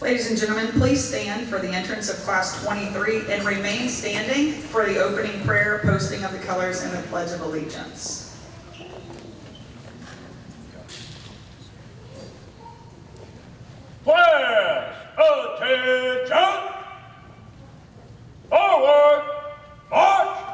Ladies and gentlemen, please stand for the entrance of Class 23 and remain standing for the opening prayer, posting of the colors, and the Pledge of Allegiance. Class, attention! Forward, march!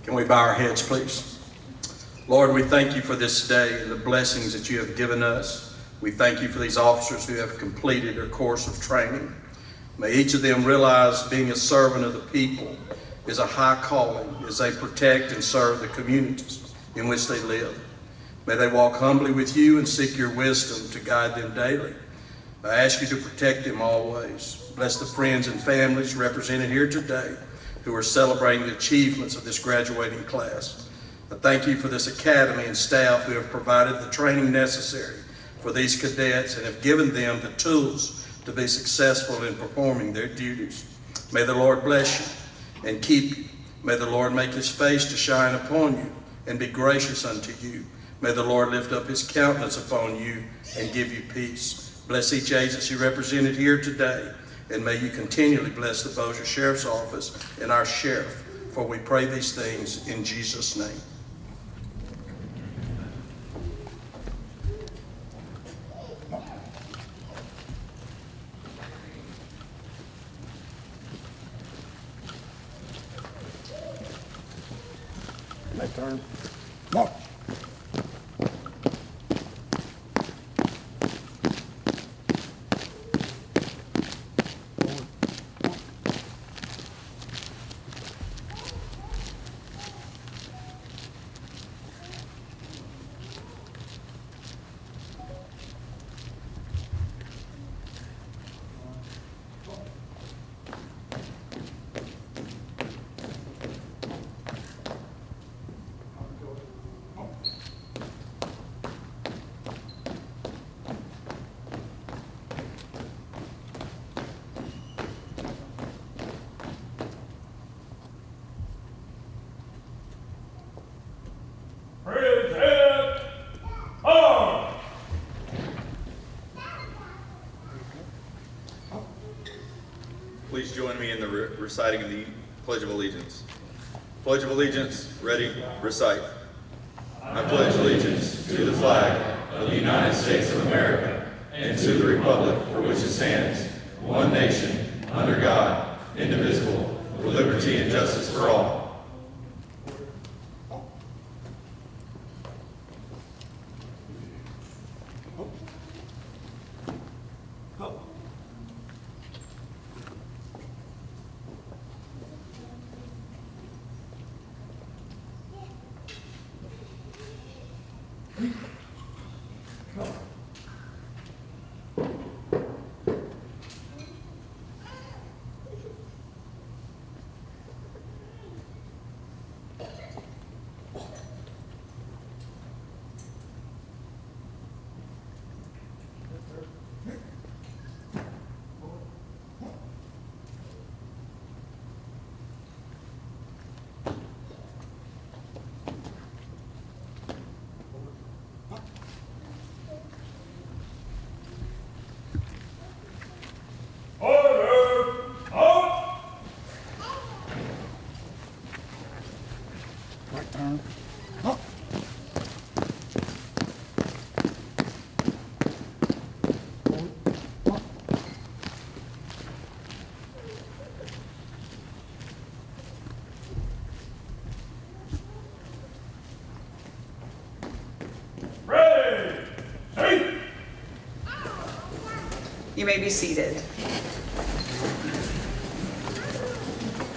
Can we bow our heads, please? Lord, we thank you for this day and the blessings that you have given us. We thank you for these officers who have completed their course of training. May each of them realize being a servant of the people is a high calling as they protect and serve the communities in which they live. May they walk humbly with you and seek your wisdom to guide them daily. I ask you to protect them always. Bless the friends and families represented here today who are celebrating the achievements of this graduating class. I thank you for this academy and staff who have provided the training necessary for these cadets and have given them the tools to be successful in performing their duties. May the Lord bless you and keep you. May the Lord make his face to shine upon you and be gracious unto you. May the Lord lift up his countenance upon you and give you peace. Bless each agency represented here today, and may you continually bless the Bossier Sheriff's Office and our sheriff, for we pray these things in Jesus' name. My turn. March. Present arms! Please join me in the reciting of the Pledge of Allegiance. Pledge of Allegiance, ready, recite. I pledge allegiance to the flag of the United States of America and to the republic for which it stands, one nation, under God, indivisible, with liberty and justice for all. You may be seated.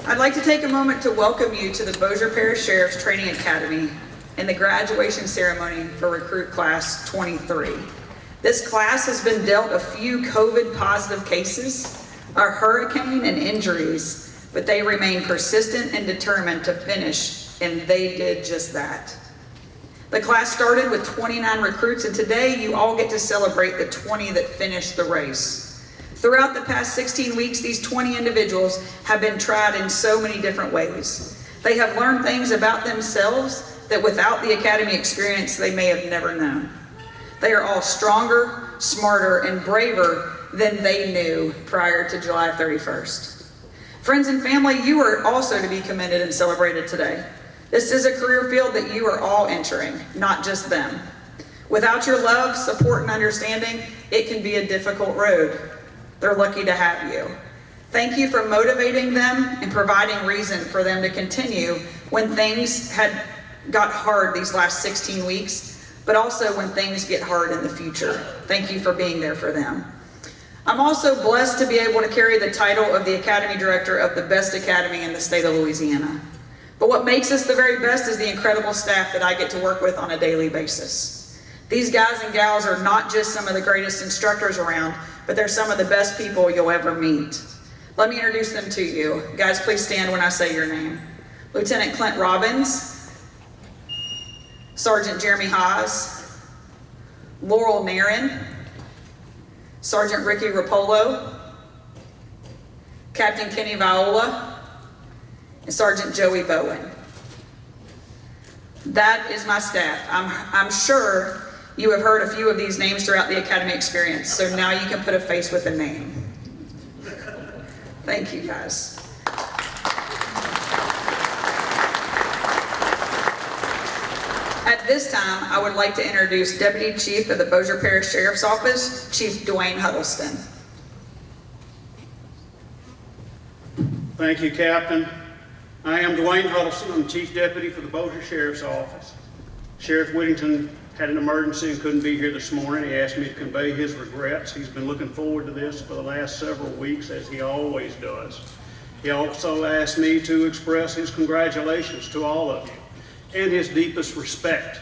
I'd like to take a moment to welcome you to the Bossier Parish Sheriff's Training Academy and the graduation ceremony for Recruit Class 23. This class has been dealt a few COVID positive cases, a hurricane, and injuries, but they remain persistent and determined to finish, and they did just that. The class started with 29 recruits, and today you all get to celebrate the 20 that finished the race. Throughout the past 16 weeks, these 20 individuals have been tried in so many different ways. They have learned things about themselves that without the academy experience, they may have never known. They are all stronger, smarter, and braver than they knew prior to July 31st. Friends and family, you are also to be commended and celebrated today. This is a career field that you are all entering, not just them. Without your love, support, and understanding, it can be a difficult road. They're lucky to have you. Thank you for motivating them and providing reason for them to continue when things had got hard these last 16 weeks, but also when things get hard in the future. Thank you for being there for them. I'm also blessed to be able to carry the title of the Academy Director of the best academy in the state of Louisiana. But what makes us the very best is the incredible staff that I get to work with on a daily basis. These guys and gals are not just some of the greatest instructors around, but they're some of the best people you'll ever meet. Let me introduce them to you. Guys, please stand when I say your name. Lieutenant Clint Robbins, Sergeant Jeremy Haas, Laurel Nairn, Sergeant Ricky Rapolo, Captain Kenny Viola, and Sergeant Joey Bowen. That is my staff. I'm sure you have heard a few of these names throughout the academy experience, so now you can put a face with a name. Thank you, guys. At this time, I would like to introduce Deputy Chief of the Bossier Parish Sheriff's Office, Chief Dwayne Huddleston. Thank you, Captain. I am Dwayne Huddleston. I'm Chief Deputy for the Bossier Sheriff's Office. Sheriff Whittington had an emergency and couldn't be here this morning. He asked me to convey his regrets. He's been looking forward to this for the last several weeks, as he always does. He also asked me to express his congratulations to all of you and his deepest respect,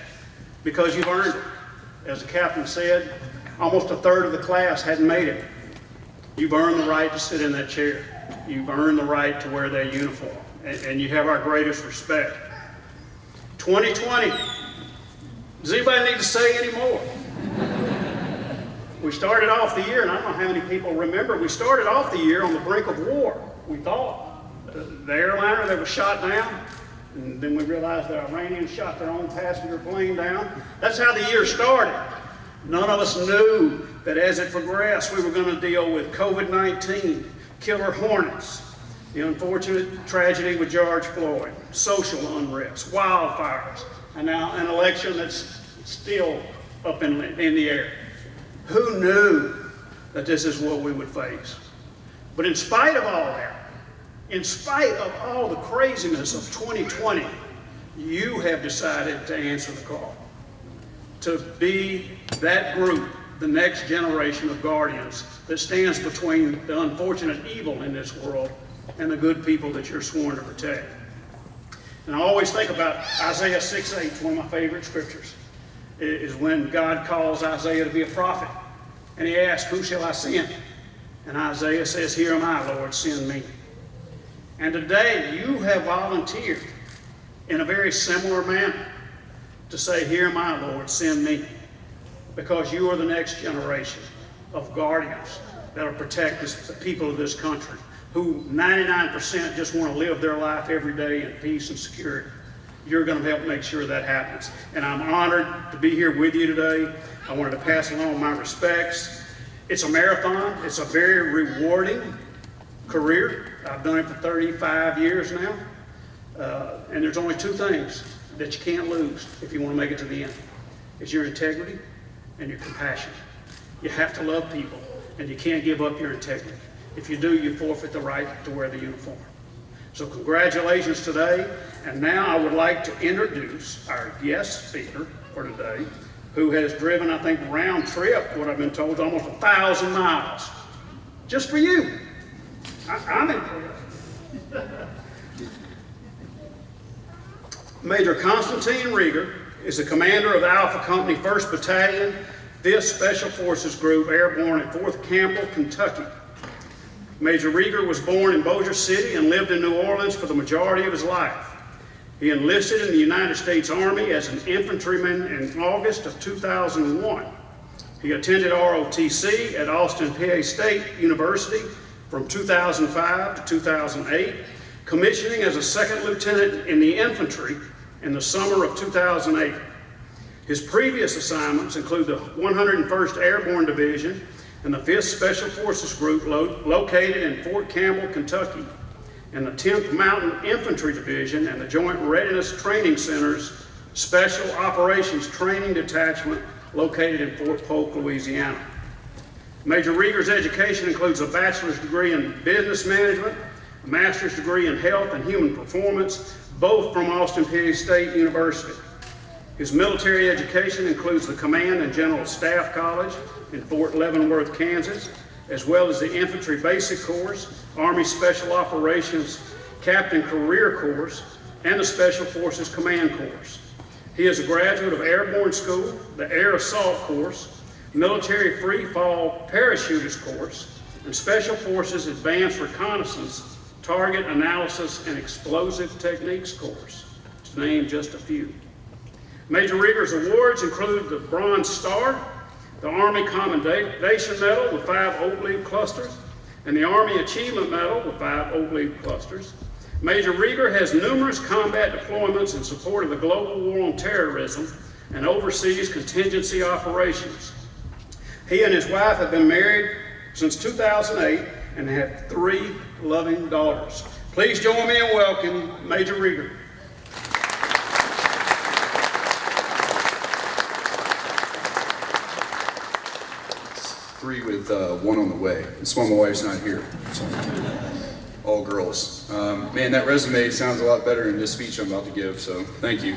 because you've earned it. As the captain said, almost a third of the class hadn't made it. You've earned the right to sit in that chair. You've earned the right to wear that uniform, and you have our greatest respect. 2020. Does anybody need to say any more? We started off the year, and I don't know how many people remember, we started off the year on the brink of war. We thought the airliner that was shot down, and then we realized the Iranians shot their own passenger plane down. That's how the year started. None of us knew that as it progressed, we were going to deal with COVID-19, killer hornets, the unfortunate tragedy with George Floyd, social unrest, wildfires, and now an election that's still up in the air. Who knew that this is what we would face? But in spite of all that, in spite of all the craziness of 2020, you have decided to answer the call, to be that group, the next generation of guardians that stands between the unfortunate evil in this world and the good people that you're sworn to protect. And I always think about Isaiah 6:8, it's one of my favorite scriptures. It is when God calls Isaiah to be a prophet. And he asks, who shall I send? And Isaiah says, here am I, Lord, send me. And today you have volunteered in a very similar manner to say, here am I, Lord, send me. Because you are the next generation of guardians that will protect the people of this country, who 99% just want to live their life every day in peace and security. You're going to help make sure that happens. And I'm honored to be here with you today. I wanted to pass along my respects. It's a marathon. It's a very rewarding career. I've done it for 35 years now. And there's only two things that you can't lose if you want to make it to the end. It's your integrity and your compassion. You have to love people, and you can't give up your integrity. If you do, you forfeit the right to wear the uniform. So congratulations today. And now I would like to introduce our guest speaker for today, who has driven, I think, round trip, what I've been told, almost 1,000 miles just for you. I'm impressed. Major Constantine Rieger is the commander of the Alpha Company 1st Battalion, 5th Special Forces Group, airborne at 4th Campbell, Kentucky. Major Rieger was born in Bossier City and lived in New Orleans for the majority of his life. He enlisted in the United States Army as an infantryman in August of 2001. He attended ROTC at Austin Peay State University from 2005 to 2008, commissioning as a second lieutenant in the infantry in the summer of 2008. His previous assignments include the 101st Airborne Division and the 5th Special Forces Group located in Fort Campbell, Kentucky, and the 10th Mountain Infantry Division and the Joint Readiness Training Center's Special Operations Training Detachment located in Fort Polk, Louisiana. Major Rieger's education includes a bachelor's degree in business management, a master's degree in health and human performance, both from Austin Peay State University. His military education includes the Command and General Staff College in Fort Leavenworth, Kansas, as well as the Infantry Basic Course, Army Special Operations Captain Career Course, and the Special Forces Command Course. He is a graduate of Airborne School, the Air Assault Course, Military Free Fall Parachutist Course, and Special Forces Advanced Reconnaissance, Target Analysis, and Explosive Techniques Course, to name just a few. Major Rieger's awards include the Bronze Star, the Army Commendation Medal with 5 Oak Leaf clusters, and the Army Achievement Medal with 5 Oak Leaf clusters. Major Rieger has numerous combat deployments in support of the global war on terrorism and overseas contingency operations. He and his wife have been married since 2008 and have 3 loving daughters. Please join me in welcoming Major Rieger. Three with 1 on the way. That's why my wife's not here. So, all girls. Man, that resume sounds a lot better than this speech I'm about to give, so thank you.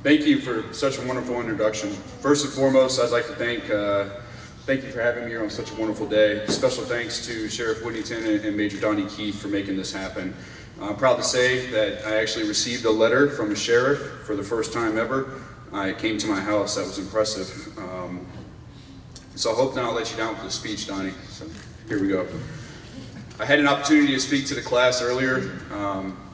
Thank you for such a wonderful introduction. First and foremost, I'd like to thank you for having me here on such a wonderful day. Special thanks to Sheriff Whittington and Major Donnie Keith for making this happen. I'm proud to say that I actually received a letter from a sheriff for the first time ever. It came to my house. That was impressive. So I hope now I'll let you down with the speech, Donnie. So here we go. I had an opportunity to speak to the class earlier.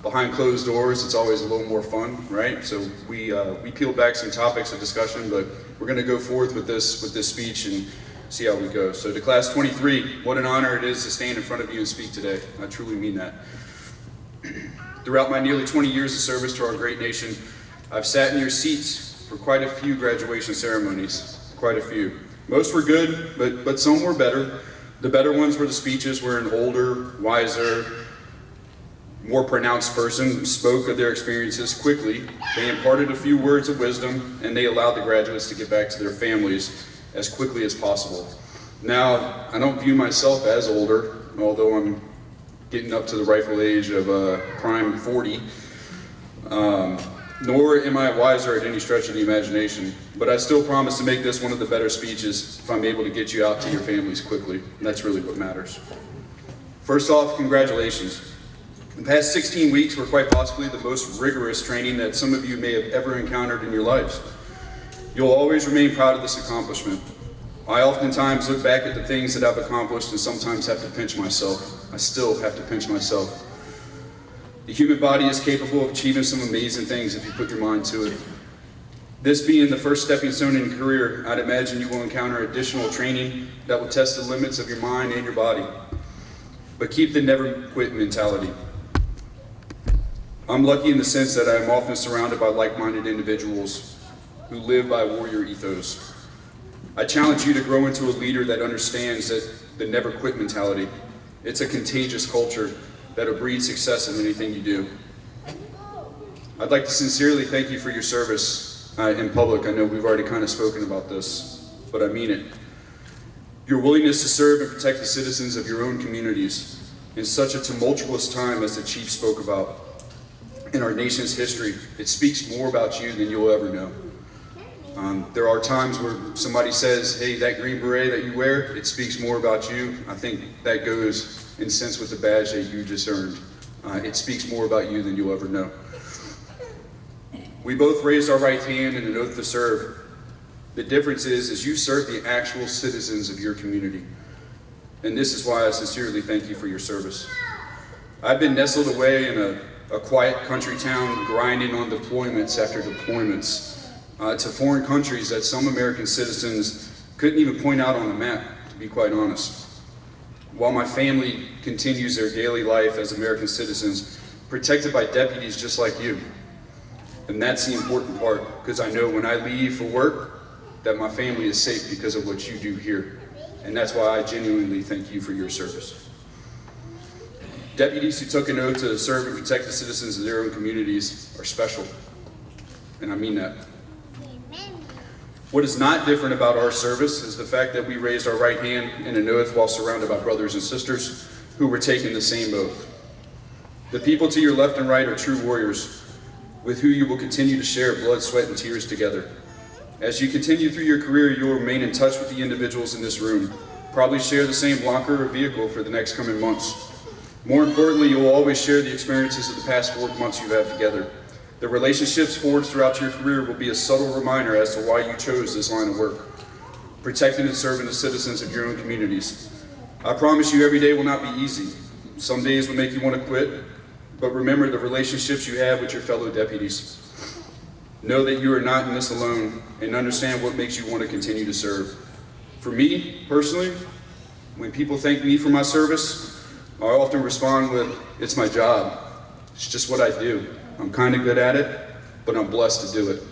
Behind closed doors, it's always a little more fun, right? So we peeled back some topics of discussion, but we're going to go forth with this speech and see how we go. So to class 23, what an honor it is to stand in front of you and speak today. I truly mean that. Throughout my nearly 20 years of service to our great nation, I've sat in your seats for quite a few graduation ceremonies, quite a few. Most were good, but some were better. The better ones were the speeches where an older, wiser, more pronounced person spoke of their experiences quickly. They imparted a few words of wisdom, and they allowed the graduates to get back to their families as quickly as possible. Now, I don't view myself as older, although I'm getting up to the rightful age of prime 40. Nor am I wiser at any stretch of the imagination, but I still promise to make this one of the better speeches if I'm able to get you out to your families quickly, and that's really what matters. First off, congratulations. The past 16 weeks were quite possibly the most rigorous training that some of you may have ever encountered in your lives. You'll always remain proud of this accomplishment. I oftentimes look back at the things that I've accomplished and sometimes have to pinch myself. I still have to pinch myself. The human body is capable of achieving some amazing things if you put your mind to it. This being the first stepping stone in your career, I'd imagine you will encounter additional training that will test the limits of your mind and your body. But keep the never quit mentality. I'm lucky in the sense that I'm often surrounded by like-minded individuals who live by warrior ethos. I challenge you to grow into a leader that understands that the never quit mentality. It's a contagious culture that'll breed success in anything you do. I'd like to sincerely thank you for your service in public. I know we've already kind of spoken about this, but I mean it. Your willingness to serve and protect the citizens of your own communities in such a tumultuous time as the Chief spoke about in our nation's history, it speaks more about you than you'll ever know. There are times where somebody says, hey, that green beret that you wear, it speaks more about you. I think that goes in sense with the badge that you just earned. It speaks more about you than you'll ever know. We both raised our right hand in an oath to serve. The difference is you serve the actual citizens of your community. And this is why I sincerely thank you for your service. I've been nestled away in a quiet country town grinding on deployments after deployments to foreign countries that some American citizens couldn't even point out on the map, to be quite honest. While my family continues their daily life as American citizens, protected by deputies just like you. And that's the important part, because I know when I leave for work, that my family is safe because of what you do here. And that's why I genuinely thank you for your service. Deputies who took an oath to serve and protect the citizens of their own communities are special. And I mean that. What is not different about our service is the fact that we raised our right hand in an oath while surrounded by brothers and sisters who were taking the same oath. The people to your left and right are true warriors with who you will continue to share blood, sweat, and tears together. As you continue through your career, you will remain in touch with the individuals in this room, probably share the same locker or vehicle for the next coming months. More importantly, you will always share the experiences of the past 4 months you've had together. The relationships forged throughout your career will be a subtle reminder as to why you chose this line of work, protecting and serving the citizens of your own communities. I promise you every day will not be easy. Some days will make you want to quit, but remember the relationships you have with your fellow deputies. Know that you are not in this alone and understand what makes you want to continue to serve. For me, personally, when people thank me for my service, I often respond with, it's my job. It's just what I do. I'm kind of good at it, but I'm blessed to do it.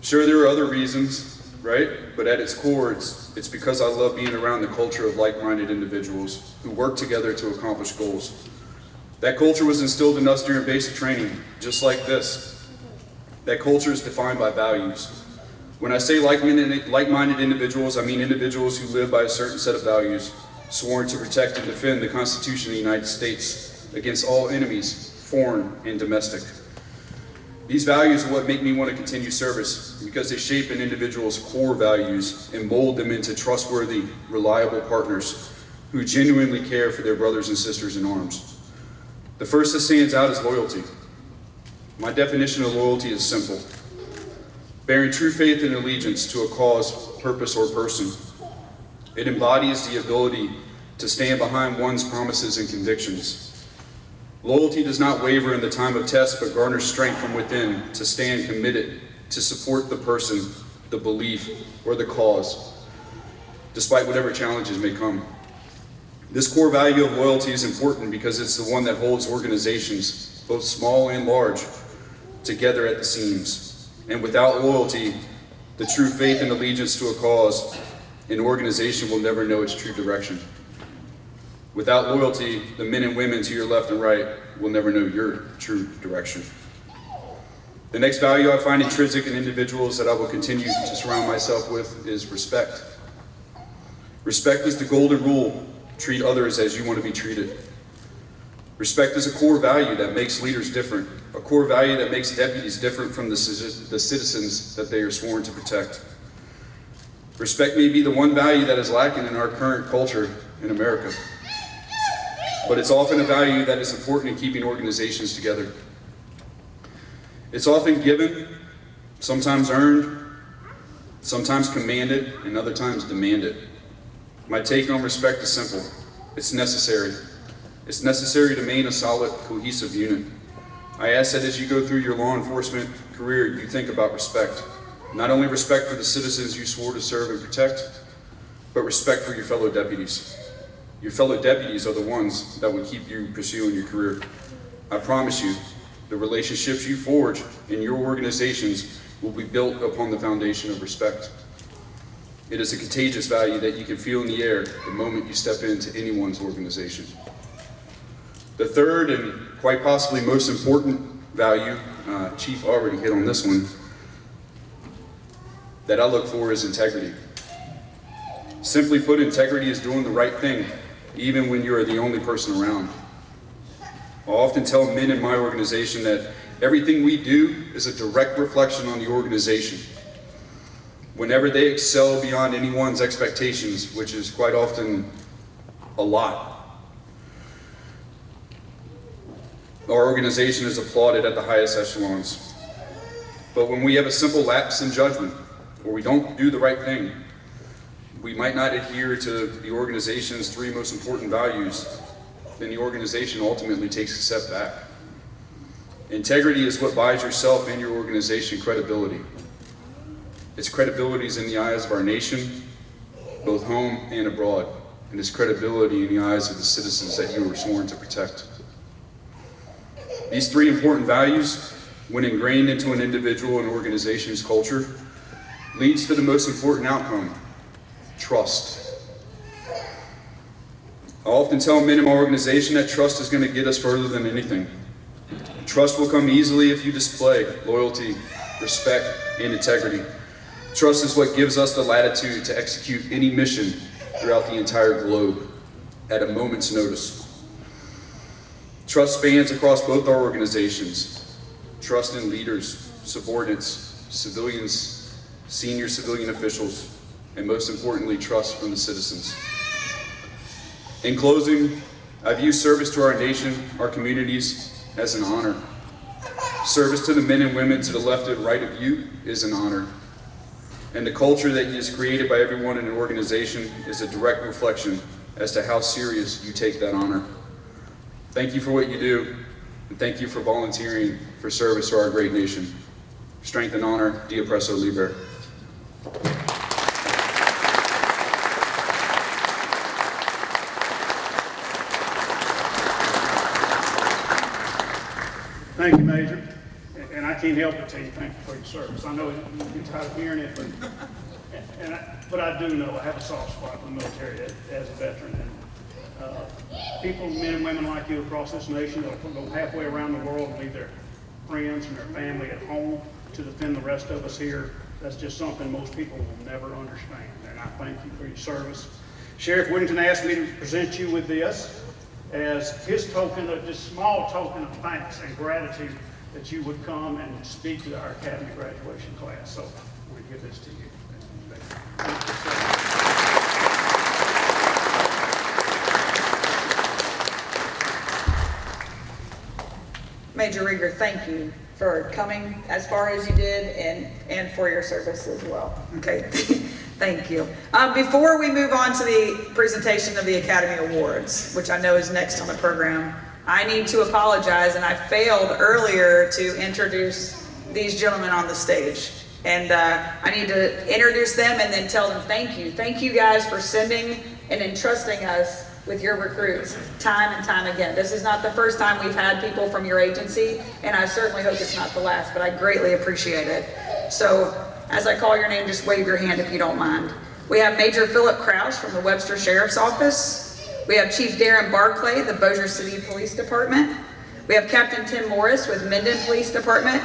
Sure, there are other reasons, right? But at its core, it's because I love being around the culture of like-minded individuals who work together to accomplish goals. That culture was instilled in us during basic training, just like this. That culture is defined by values. When I say like-minded individuals, I mean individuals who live by a certain set of values, sworn to protect and defend the Constitution of the United States against all enemies, foreign and domestic. These values are what make me want to continue service because they shape an individual's core values and mold them into trustworthy, reliable partners who genuinely care for their brothers and sisters in arms. The first that stands out is loyalty. My definition of loyalty is simple: bearing true faith and allegiance to a cause, purpose, or person. It embodies the ability to stand behind one's promises and convictions. Loyalty does not waver in the time of test, but garners strength from within to stand committed to support the person, the belief, or the cause, despite whatever challenges may come. This core value of loyalty is important because it's the one that holds organizations, both small and large, together at the seams. And without loyalty, the true faith and allegiance to a cause, an organization will never know its true direction. Without loyalty, the men and women to your left and right will never know your true direction. The next value I find intrinsic in individuals that I will continue to surround myself with is respect. Respect is the golden rule: treat others as you want to be treated. Respect is a core value that makes leaders different, a core value that makes deputies different from the citizens that they are sworn to protect. Respect may be the one value that is lacking in our current culture in America, but it's often a value that is important in keeping organizations together. It's often given, sometimes earned, sometimes commanded, and other times demanded. My take on respect is simple: it's necessary. It's necessary to maintain a solid, cohesive unit. I ask that as you go through your law enforcement career, you think about respect. Not only respect for the citizens you swore to serve and protect, but respect for your fellow deputies. Your fellow deputies are the ones that will keep you pursuing your career. I promise you, the relationships you forge in your organizations will be built upon the foundation of respect. It is a contagious value that you can feel in the air the moment you step into anyone's organization. The third and quite possibly most important value, Chief already hit on this one, that I look for is integrity. Simply put, integrity is doing the right thing, even when you're the only person around. I often tell men in my organization that Everything we do is a direct reflection on the organization. Whenever they excel beyond anyone's expectations, which is quite often a lot, our organization is applauded at the highest echelons. But when we have a simple lapse in judgment, or we don't do the right thing, we might not adhere to the organization's 3 most important values, then the organization ultimately takes a step back. Integrity is what buys yourself and your organization credibility. Its credibility is in the eyes of our nation, both home and abroad, and its credibility in the eyes of the citizens that you were sworn to protect. These 3 important values, when ingrained into an individual and organization's culture, leads to the most important outcome: trust. I often tell men in my organization that trust is going to get us further than anything. Trust will come easily if you display loyalty, respect, and integrity. Trust is what gives us the latitude to execute any mission throughout the entire globe at a moment's notice. Trust spans across both our organizations. Trust in leaders, subordinates, civilians, senior civilian officials, and most importantly, trust from the citizens. In closing, I view service to our nation, our communities, as an honor. Service to the men and women to the left and right of you is an honor. And the culture that is created by everyone in an organization is a direct reflection as to how serious you take that honor. Thank you for what you do, and thank you for volunteering for service to our great nation. Strength and honor, Dia Presso Liber. Thank you, Major. And I can't help but tell you thank you for your service. I know you get tired of hearing it, but I do know I have a soft spot for the military as a veteran. And people, men and women like you across this nation that will go halfway around the world and leave their friends and their family at home to defend the rest of us here, that's just something most people will never understand. And I thank you for your service. Sheriff Whittington asked me to present you with this as his token, just small token of thanks and gratitude that you would come and speak to our Academy graduation class. So we give this to you. Thank you, sir. Major Rieger, thank you for coming as far as you did and for your service as well. Okay, thank you. Before we move on to the presentation of the Academy Awards, which I know is next on the program, I need to apologize, and I failed earlier to introduce these gentlemen on the stage. And I need to introduce them and then tell them thank you. Thank you guys for sending and entrusting us with your recruits time and time again. This is not the first time we've had people from your agency, and I certainly hope it's not the last, but I greatly appreciate it. So as I call your name, just wave your hand if you don't mind. We have Major Philip Kraus from the Webster Sheriff's Office. We have Chief Darren Barclay, the Bossier City Police Department. We have Captain Tim Morris with Minden Police Department.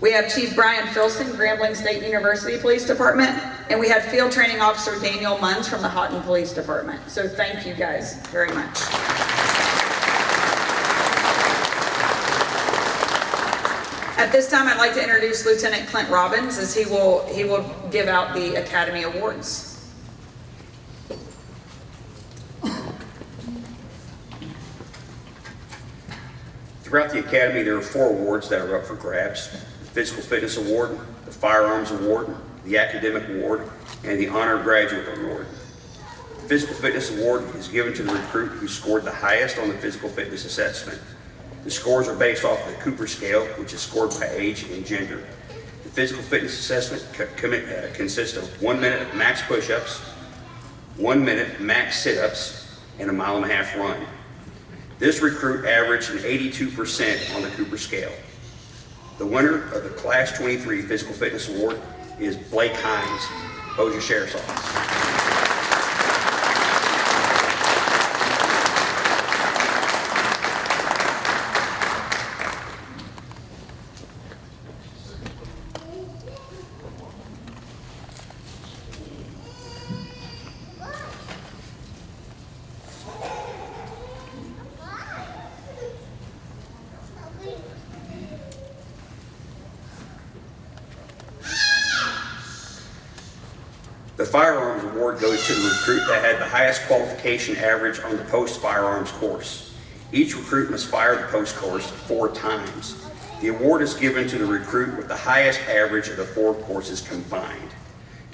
We have Chief Brian Filson, Grambling State University Police Department. And we have Field Training Officer Daniel Munns from the Houghton Police Department. So thank you guys very much. At this time, I'd like to introduce Lieutenant Clint Robbins as he will give out the Academy Awards. Throughout the Academy, there are 4 awards that are up for grabs: the Physical Fitness Award, the Firearms Award, the Academic Award, and the Honor Graduate Award. The Physical Fitness Award is given to the recruit who scored the highest on the physical fitness assessment. The scores are based off the Cooper scale, which is scored by age and gender. The physical fitness assessment consists of 1 minute of max push-ups, 1 minute max sit-ups, and a 1.5 mile run. This recruit averaged an 82% on the Cooper scale. The winner of the Class 23 Physical Fitness Award is Blake Hines, Bossier Sheriff's Office. firearms award goes to the recruit that had the highest qualification average on the post firearms course. Each recruit must fire the post course 4 times. The award is given to the recruit with the highest average of the 4 courses combined.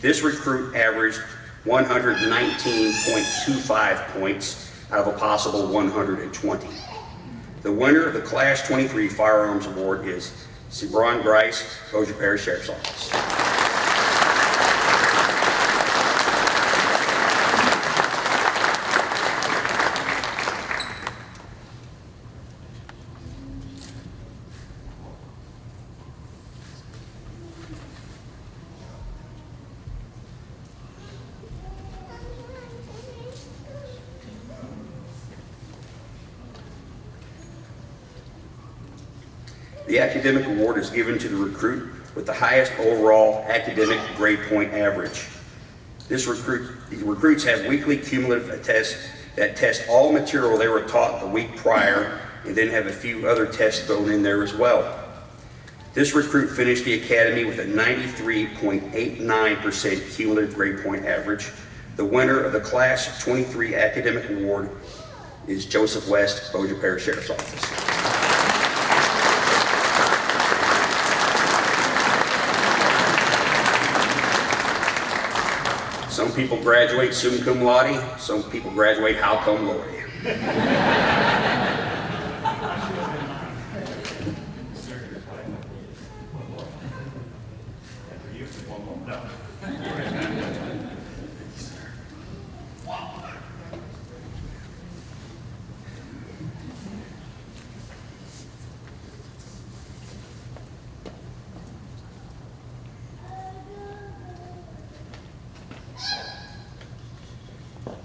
This recruit averaged 119.25 points out of a possible 120. The winner of the Class 23 Firearms Award is Sebron Grice, Bossier Parish Sheriff's Office. The academic award is given to the recruit with the highest overall academic grade point average. These recruits have weekly cumulative tests that test all material they were taught the week prior and then have a few other tests thrown in there as well. This recruit finished the academy with a 93.89% cumulative grade point average. The winner of the Class 23 Academic Award is Joseph West, Bossier Parish Sheriff's Office. Some people graduate summa cum laude, some people graduate how come laude.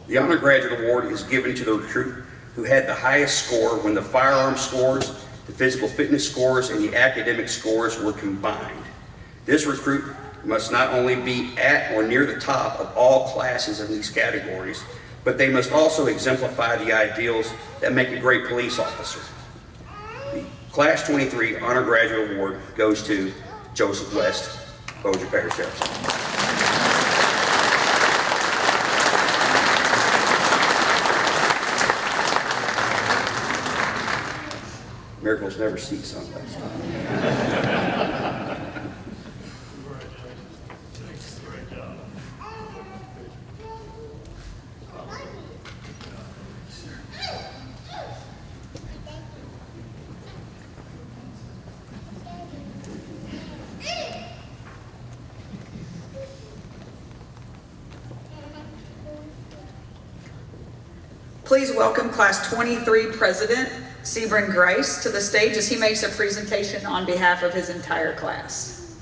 The Honor Graduate Award is given to the recruit who had the highest score when the firearm scores, the physical fitness scores, and the academic scores were combined. This recruit must not only be at or near the top of all classes in these categories, but they must also exemplify the ideals that make a great police officer. The Class 23 Honor Graduate Award goes to Joseph West, Bossier Parish Sheriff's Office. Miracles never cease on that side. Please welcome Class 23 President Sebron Grice to the stage as he makes a presentation on behalf of his entire class.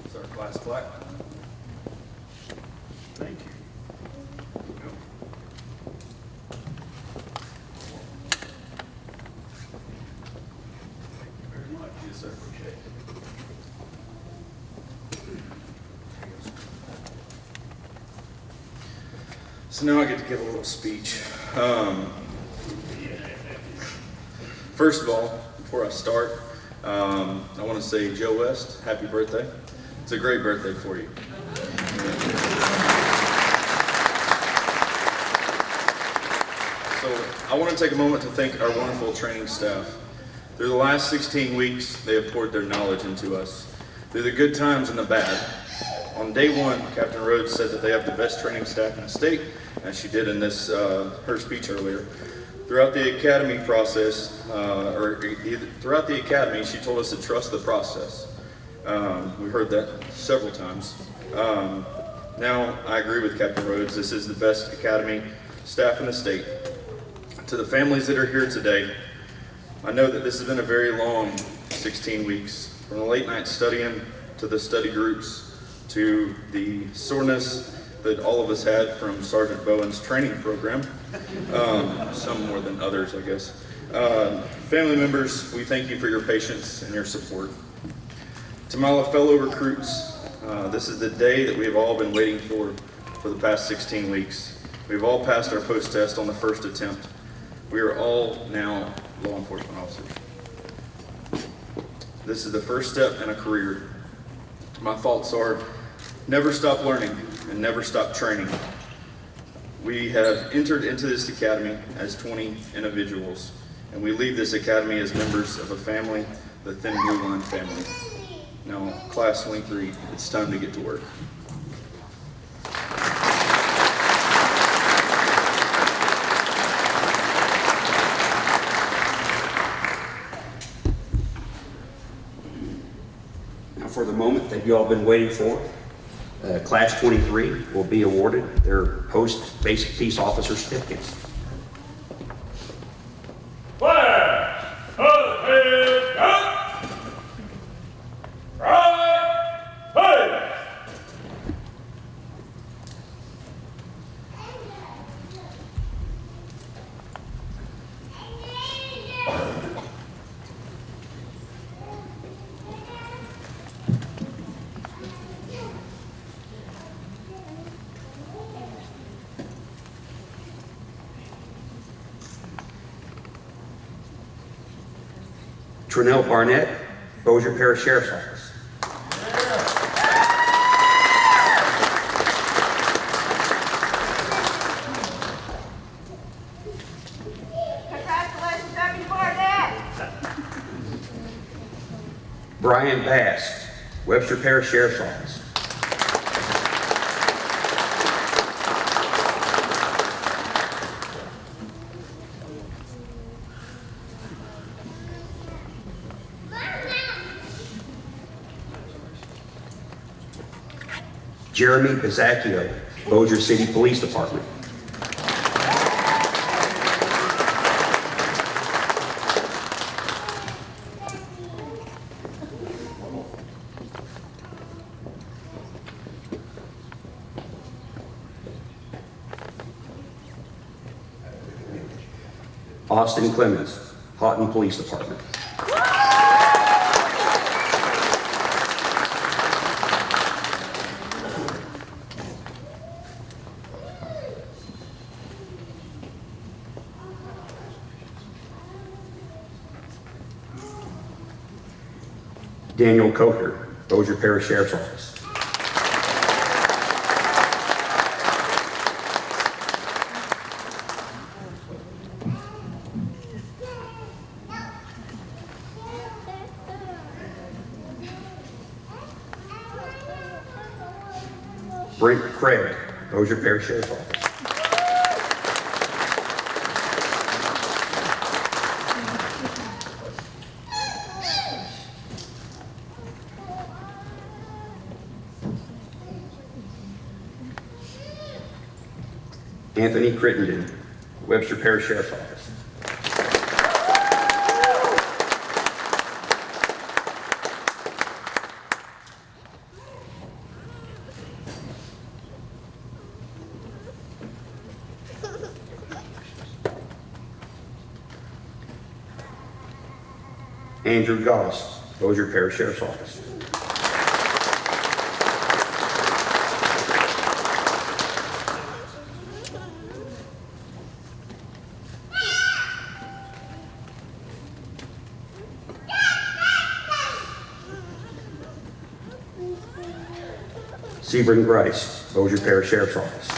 Is our class black? Thank you. Very much. Yes, sir. Okay. So now I get to give a little speech. First of all, before I start, I want to say, Joe West, happy birthday. It's a great birthday for you. So I want to take a moment to thank our wonderful training staff. Through the last 16 weeks, they have poured their knowledge into us. Through the good times and the bad. On day 1, Captain Rhodes said that they have the best training staff in the state, as she did in this her speech earlier. Throughout the academy process, throughout the academy, she told us to trust the process. We heard that several times. Now, I agree with Captain Rhodes. This is the best academy staff in the state. To the families that are here today, I know that this has been a very long 16 weeks, from the late night studying to the study groups to the soreness that all of us had from Sergeant Bowen's training program, some more than others, I guess. Family members, we thank you for your patience and your support. To my fellow recruits, this is the day that we have all been waiting for the past 16 weeks. We've all passed our post-test on the first attempt. We are all now law enforcement officers. This is the first step in a career. My thoughts are, never stop learning and never stop training. We have entered into this academy as 20 individuals, and we leave this academy as members of a family, the Thin Blue Line family. Now, class 23, it's time to get to work. Now for the moment that you all been waiting for, Class 23 will be awarded their post-basic peace officer certificates. Class, attention! Right, face! Trinell Barnett, Bossier Parish Sheriff's Office. Congratulations, Deputy Barnett. Brian Bass, Webster Parish Sheriff's Office. Jeremy Bizacchio, Bossier City Police Department. Austin Clemens, Houghton Police Department. Daniel Coker, Bossier Parish Sheriff's Office. Brent Craig, Bossier Parish Sheriff's Office. Anthony Crittenden, Webster Parish Sheriff's Office. Andrew Goss, Bossier Parish Sheriff's Office. Sebring Grice, Bossier Parish Sheriff's Office.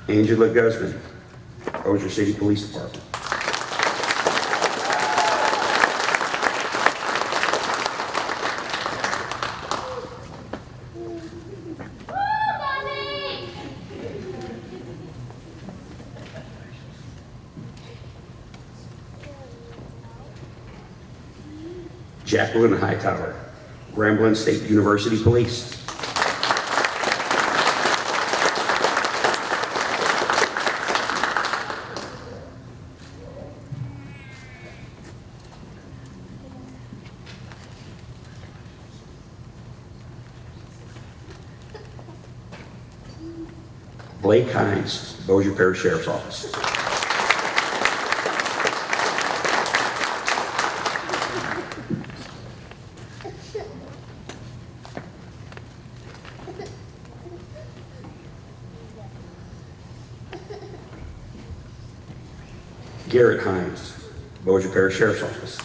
Angela Guzman, Bossier City Police Department. Jacqueline Hightower, Grambling State University Police. Blake Hines, Bossier Parish Sheriff's Office. Garrett Hines, Bossier Parish Sheriff's Office.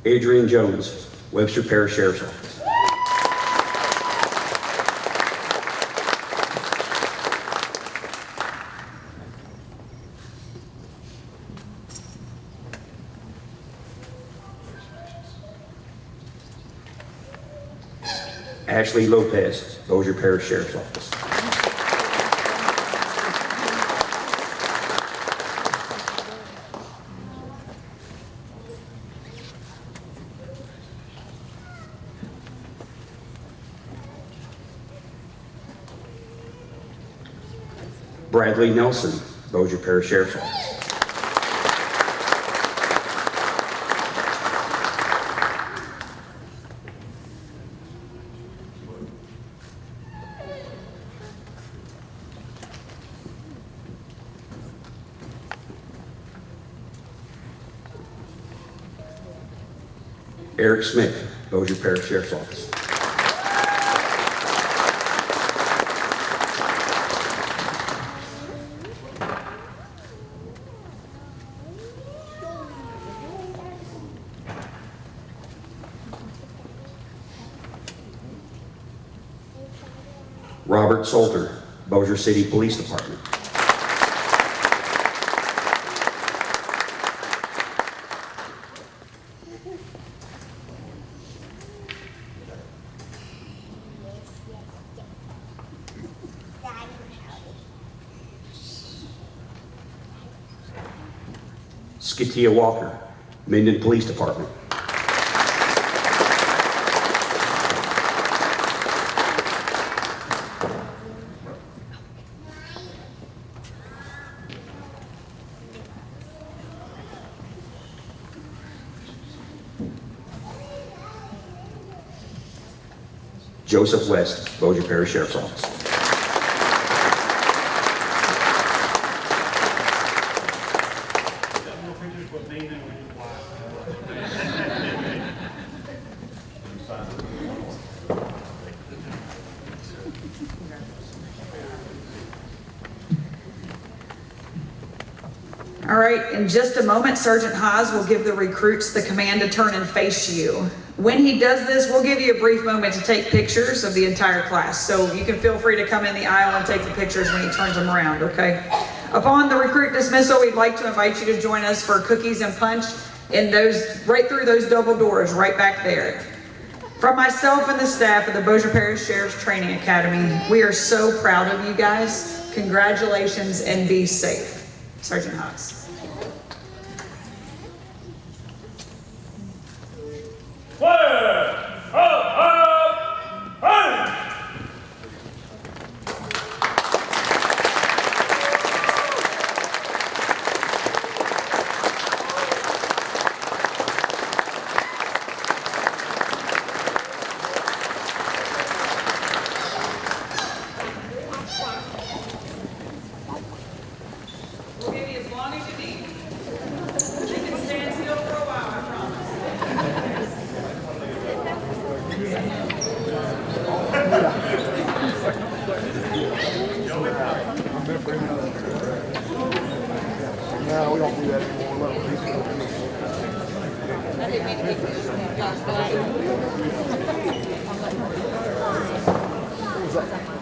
Adrian Jones, Webster Parish Sheriff's Office. Ashley Lopez, Bossier Parish Sheriff's Office. Bradley Nelson, Bossier Parish Sheriff's Office. Eric Smith, Bossier Parish Sheriff's Office. Robert Salter, Bossier City Police Department. Skatia Walker, Minden Police Department. Joseph West, Bossier Parish Sheriff's Office. All right, in just a moment, Sergeant Haas will give the recruits the command to turn and face you. When he does this, we'll give you a brief moment to take pictures of the entire class. So you can feel free to come in the aisle and take the pictures when he turns them around, okay? Upon the recruit dismissal, we'd like to invite you to join us for cookies and punch in those, right through those double doors, right back there. From myself and the staff of the Bossier Parish Sheriff's Training Academy, we are so proud of you guys. Congratulations and be safe. Sergeant Haas. Fire! Up! Hey! We'll give you as long as you need. You can stand still for a while, I promise. No, we don't do that anymore. What was that?